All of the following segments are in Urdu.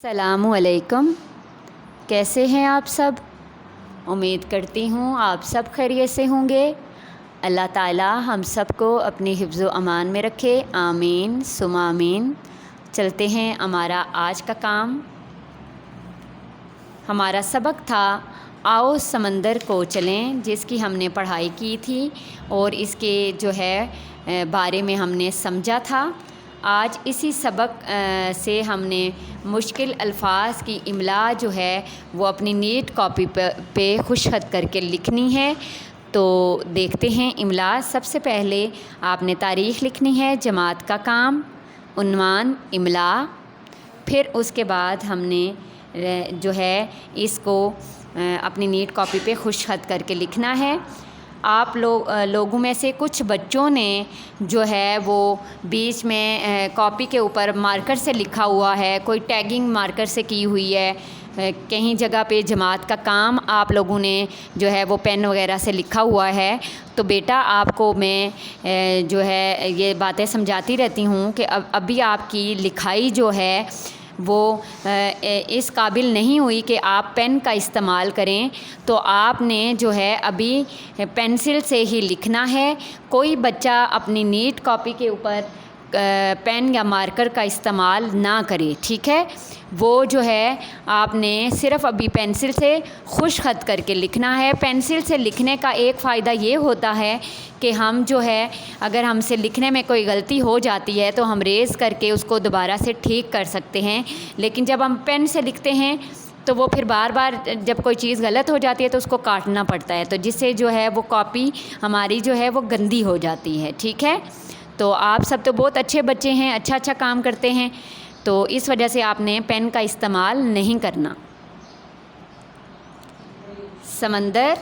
السلام علیکم، کیسے ہیں آپ سب؟ امید کرتی ہوں آپ سب خیریت سے ہوں گے۔ اللہ تعالی ہم سب کو اپنی حفظ و امان میں رکھے، آمین ثم آمین۔ چلتے ہیں ہمارا آج کا کام۔ ہمارا سبق تھا آؤ سمندر کو چلیں، جس کی ہم نے پڑھائی کی تھی اور اس کے بارے میں ہم نے سمجھا تھا۔ آج اسی سبق سے ہم نے مشکل الفاظ کی املا وہ اپنی نیٹ کاپی پہ خوش خط کر کے لکھنی ہے۔ تو دیکھتے ہیں املا۔ سب سے پہلے آپ نے تاریخ لکھنی ہے، جماعت کا کام، عنوان، املا۔ پھر اس کے بعد ہم نے اس کو اپنی نیٹ کاپی پہ خوش خط کر کے لکھنا ہے۔ آپ لوگوں میں سے کچھ بچوں نے وہ بیچ میں کاپی کے اوپر مارکر سے لکھا ہوا ہے، کوئی ٹیگنگ مارکر سے کی ہوئی ہے، کہیں جگہ پہ جماعت کا کام آپ لوگوں نے وہ پین وغیرہ سے لکھا ہوا ہے۔ تو بیٹا آپ کو میں یہ باتیں سمجھاتی رہتی ہوں کہ ابھی آپ کی لکھائی وہ اس قابل نہیں ہوئی کہ آپ پین کا استعمال کریں، تو آپ نے ابھی پینسل سے ہی لکھنا ہے۔ کوئی بچہ اپنی نیٹ کاپی کے اوپر پین یا مارکر کا استعمال نہ کرے، ٹھیک ہے؟ وہ آپ نے صرف ابھی پینسل سے خوش خط کر کے لکھنا ہے۔ پینسل سے لکھنے کا ایک فائدہ یہ ہوتا ہے کہ ہم اگر ہم سے لکھنے میں کوئی غلطی ہو جاتی ہے تو ہم ریز کر کے اس کو دوبارہ سے ٹھیک کر سکتے ہیں، لیکن جب ہم پین سے لکھتے ہیں تو وہ پھر بار بار جب کوئی چیز غلط ہو جاتی ہے تو اس کو کاٹنا پڑتا ہے، تو جس سے وہ کاپی ہماری وہ گندی ہو جاتی ہے، ٹھیک ہے؟ تو آپ سب تو بہت اچھے بچے ہیں، اچھا کام کرتے ہیں، تو اس وجہ سے آپ نے پین کا استعمال نہیں کرنا۔ سمندر،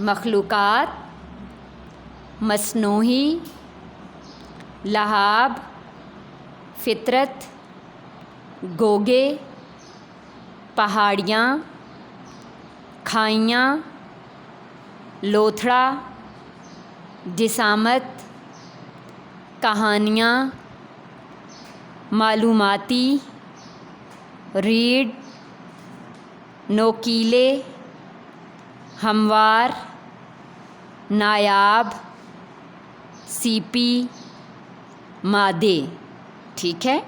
مخلوقات، مصنوعی، لہاب، فطرت، گوگے، پہاڑیاں، کھائیاں، لوتھڑا، جسامت، کہانیاں، معلوماتی، ریڑھ، نوکیلے، ہموار، نایاب، سیپی، مادے، ٹھیک ہے؟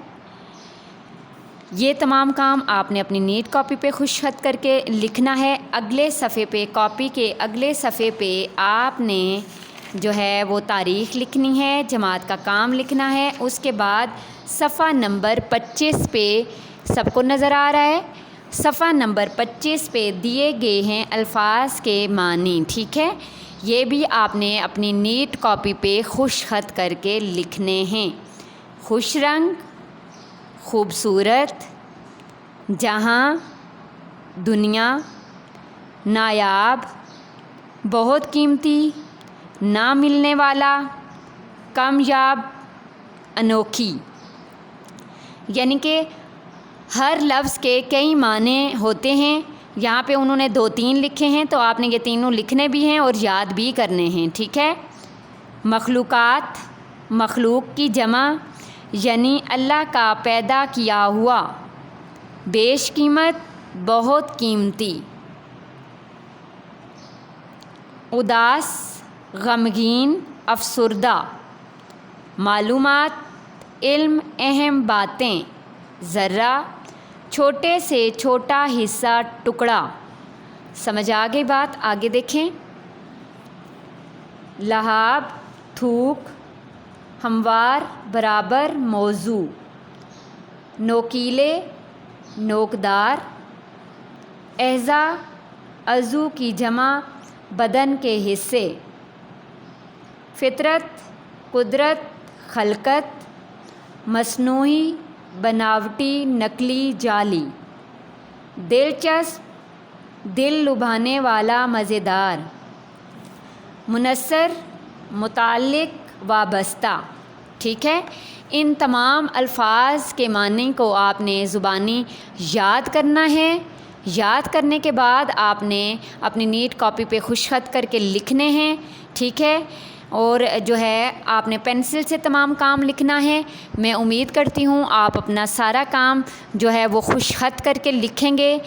یہ تمام کام آپ نے اپنی نیٹ کاپی پہ خوش خط کر کے لکھنا ہے۔ اگلے صفحے پہ، کاپی کے اگلے صفحے پہ آپ نے وہ تاریخ لکھنی ہے، جماعت کا کام لکھنا ہے۔ اس کے بعد صفحہ نمبر 25 پہ سب کو نظر آ رہا ہے، صفحہ نمبر 25 پہ دیے گئے ہیں الفاظ کے معنی، ٹھیک ہے؟ یہ بھی آپ نے اپنی نیٹ کاپی پہ خوش خط کر کے لکھنے ہیں۔ خوش رنگ، خوبصورت، جہاں، دنیا، نایاب، بہت قیمتی، نہ ملنے والا، کامیاب، انوکھی۔ یعنی کہ ہر لفظ کے کئی معنی ہوتے ہیں، یہاں پہ انہوں نے 2-3 لکھے ہیں، تو آپ نے یہ تینوں لکھنے بھی ہیں اور یاد بھی کرنے ہیں، ٹھیک ہے؟ مخلوقات، مخلوق کی جمع، یعنی اللہ کا پیدا کیا ہوا، بیش قیمت، بہت قیمتی۔ اداس، غمگین، افسردہ۔ معلومات، علم، اہم باتیں، ذرہ، چھوٹے سے چھوٹا حصہ، ٹکڑا۔ سمجھ آ گئی بات؟ آگے دیکھیں۔ لہاب، تھوک، ہموار، برابر، موضوع۔ نوکیلے، نوکدار۔ اعضاء، عضو کی جمع، بدن کے حصے۔ فطرت، قدرت، خلقت۔ مصنوعی، بناوٹی، نقلی، جعلی۔ دلچسپ، دل لبھانے والا، مزیدار۔ منحصر، متعلق، وابستہ، ٹھیک ہے؟ ان تمام الفاظ کے معنی کو آپ نے زبانی یاد کرنا ہے۔ یاد کرنے کے بعد آپ نے اپنی نیٹ کاپی پہ خوش خط کر کے لکھنے ہیں، ٹھیک ہے؟ اور جو ہے آپ نے پینسل سے تمام کام لکھنا ہے۔ میں امید کرتی ہوں آپ اپنا سارا کام جو ہے وہ خوش خط کر کے لکھیں گے۔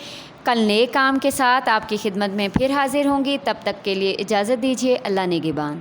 کل نئے کام کے ساتھ آپ کی خدمت میں پھر حاضر ہوں گی، تب تک کے لیے اجازت دیجیے۔ اللہ نگہبان۔